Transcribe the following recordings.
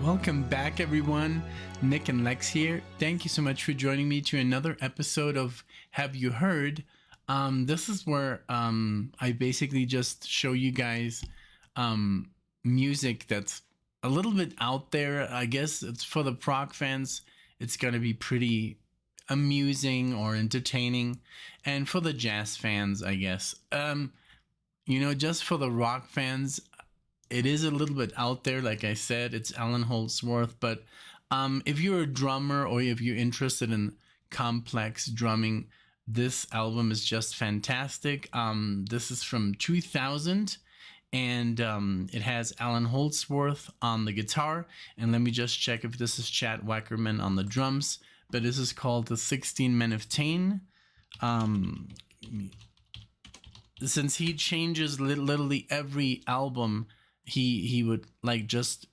Welcome back, everyone. NicknLex here. Thank you so much for joining me to another episode of Have You Heard? This is where I basically just show you guys music that's a little bit out there. I guess it's for the prog fans. It's gonna be pretty amusing or entertaining, and for the jazz fans, I guess. Just for the rock fans, it is a little bit out there. Like I said, it's Allan Holdsworth. But if you're a drummer or if you're interested in complex drumming, this album is just fantastic. This is from 2000, and it has Allan Holdsworth on the guitar. And let me just check if this is Chad Wackerman on the drums. But this is called the 16 Men of Tain. Since he changes literally every album, he would like just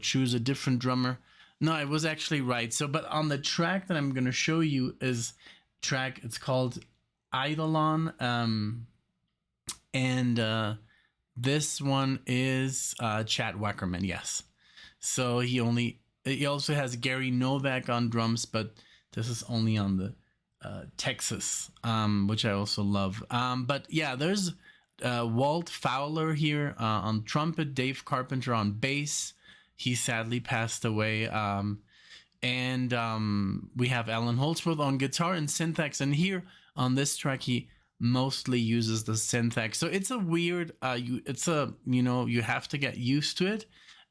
choose a different drummer. No, I was actually right. So but on the track that I'm going to show you is track, it's called Eidolon, and this one is Chad Wackerman. Yes, so he also has Gary Novak on drums, but this is only on the Texas, which I also love. But yeah, there's Walt Fowler here on trumpet, Dave Carpenter on bass. He sadly passed away. And we have Allan Holdsworth on guitar and syntax. And here on this track, he mostly uses the syntax. So it's a weird, you have to get used to it.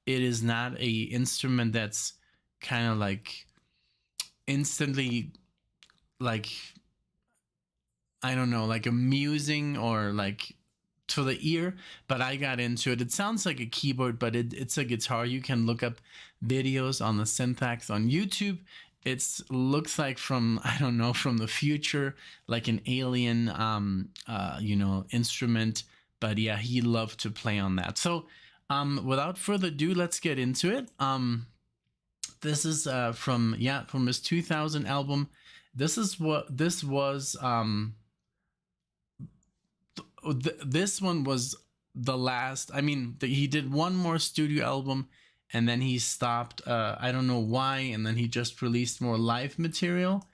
It is not a instrument that's kind of like instantly like, I don't know, like amusing or like to the ear, but I got into it. It sounds like a keyboard, but it's a guitar. You can look up videos on the syntax on YouTube. It looks like from the future, like an alien, instrument. But yeah, he loved to play on that. So without further ado, let's get into it. This is from his 2000 album. This one was the last. I mean, he did one more studio album, and then he stopped. I don't know why, and then he just released more live material.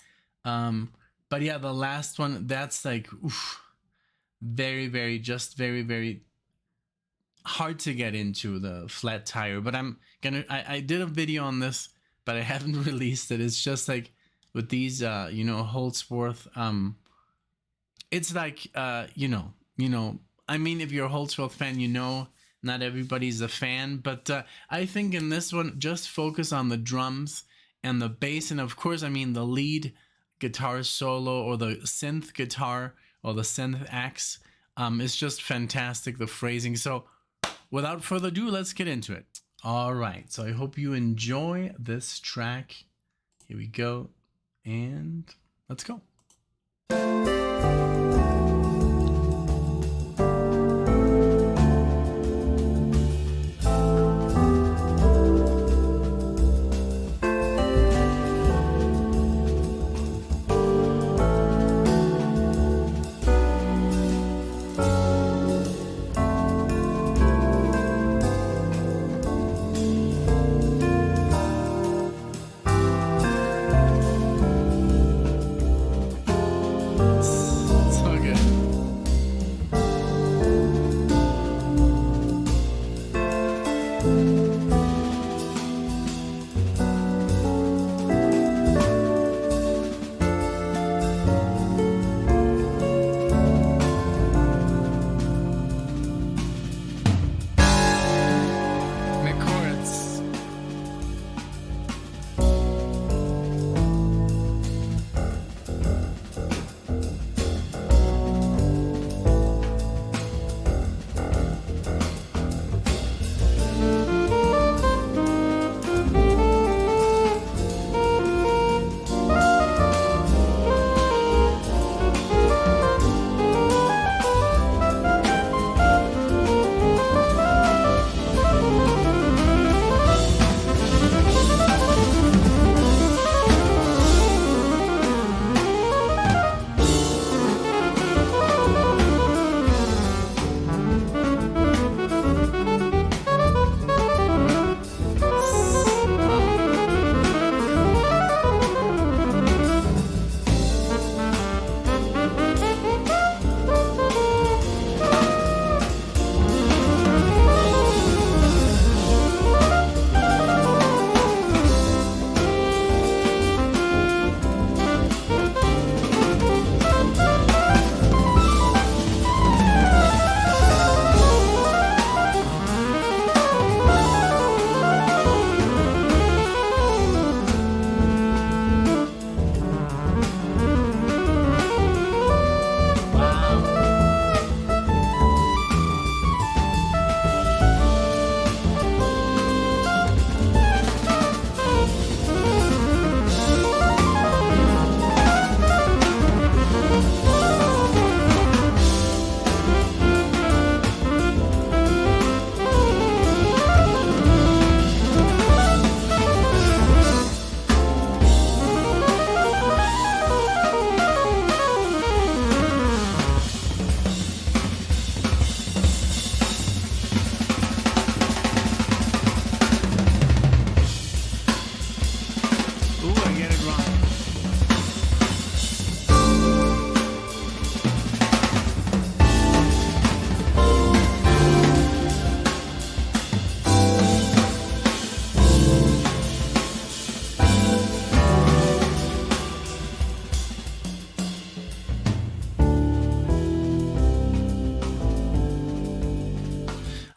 But yeah, the last one, that's like very, very, very hard to get into, the Flat Tire. But I did a video on this, but I haven't released it. It's just like with these, Holdsworth. It's like, I mean, if you're a Holdsworth fan, not everybody's a fan, but I think in this one, just focus on the drums and the bass. And of course, I mean, the lead guitar solo or the synth guitar or the synth axe is just fantastic, the phrasing. So without further ado, let's get into it. All right. So I hope you enjoy this track. Here we go. And let's go.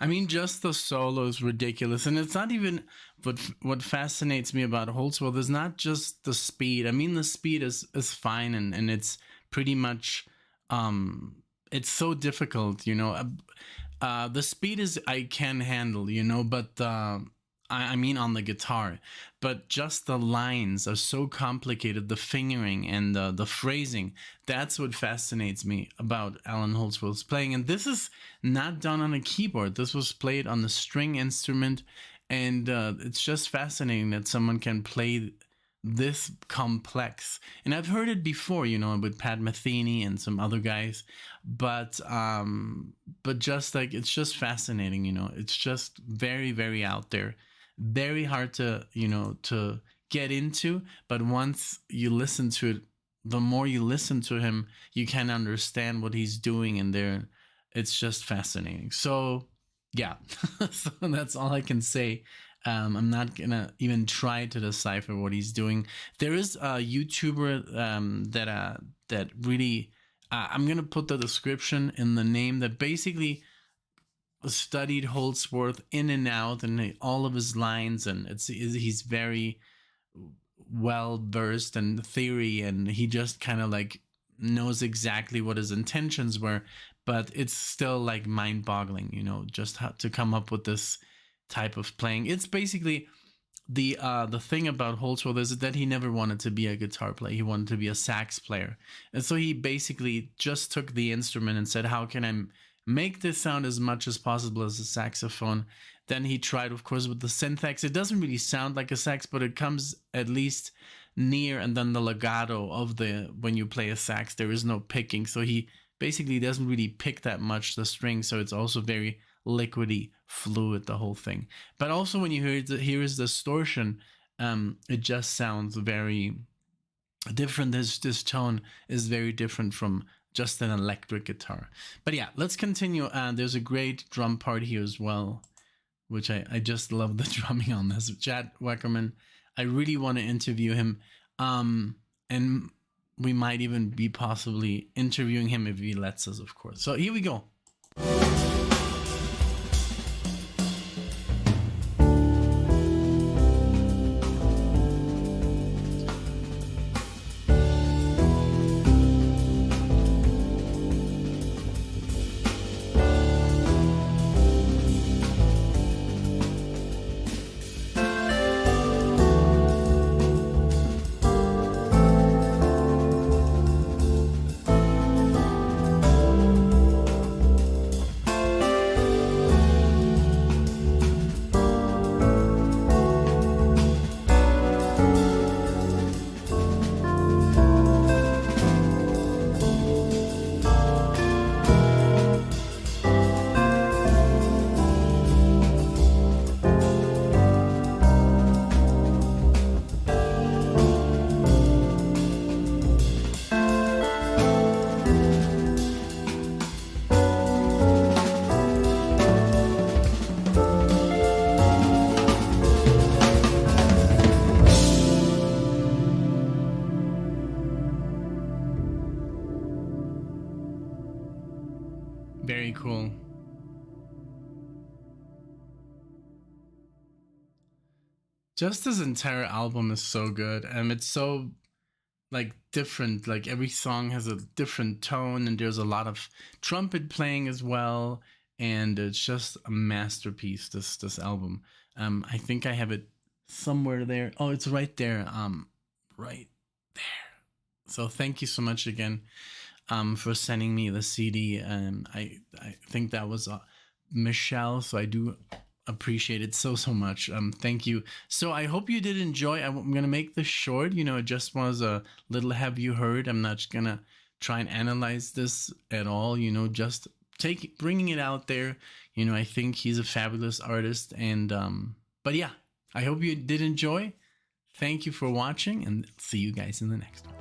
I mean, just the solo is ridiculous, and it's not even what fascinates me about Holdsworth is not just the speed. I mean, the speed is fine, and it's pretty much it's so difficult, you know. The speed is I can handle, you know, but I mean on the guitar, but just the lines are so complicated. The fingering and the phrasing, that's what fascinates me about Allan Holdsworth's playing. And this is not done on a keyboard. This was played on the string instrument, and it's just fascinating that someone can play this complex. And I've heard it before, you know, with Pat Metheny and some other guys, but just like it's just fascinating, you know. It's just very, very out there, very hard to, you know, to get into, but once you listen to it, the more you listen to him, you can understand what he's doing, and there it's just fascinating. So yeah, so that's all I can say. I'm not gonna even try to decipher what he's doing. There is a YouTuber that really I'm gonna put the description in the name, that basically studied Holdsworth in and out and all of his lines, and he's very well versed in theory, and he just kind of like knows exactly what his intentions were, but it's still like mind-boggling, you know, just how to come up with this type of playing. It's basically the thing about Holdsworth is that he never wanted to be a guitar player. He wanted to be a sax player, and so he basically just took the instrument and said, how can I make this sound as much as possible as a saxophone? Then he tried, of course, with the syntax. It doesn't really sound like a sax, but it comes at least near. And then the legato of when you play a sax, there is no picking, so he basically doesn't really pick that much the string, so it's also very liquidy, fluid, the whole thing. But also when you hear his distortion, it just sounds very different. This tone is very different from just an electric guitar. But yeah, let's continue. There's a great drum part here as well, which I just love the drumming on this. Chad Weckerman, I really want to interview him, and we might even be possibly interviewing him if he lets us, of course. So here we go. Very cool. Just this entire album is so good, and it's so like different. Like every song has a different tone, and there's a lot of trumpet playing as well, and it's just a masterpiece. This album. I think I have it somewhere there. Oh, it's right there. Right there. So thank you so much again, for sending me the CD. And I think that was Michelle. So I do appreciate it so much. Thank you. So I hope you did enjoy. I'm gonna make this short. You know, it just was a little have you heard. I'm not gonna try and analyze this at all. You know, just bringing it out there. You know, I think he's a fabulous artist. And but yeah, I hope you did enjoy. Thank you for watching, and see you guys in the next one.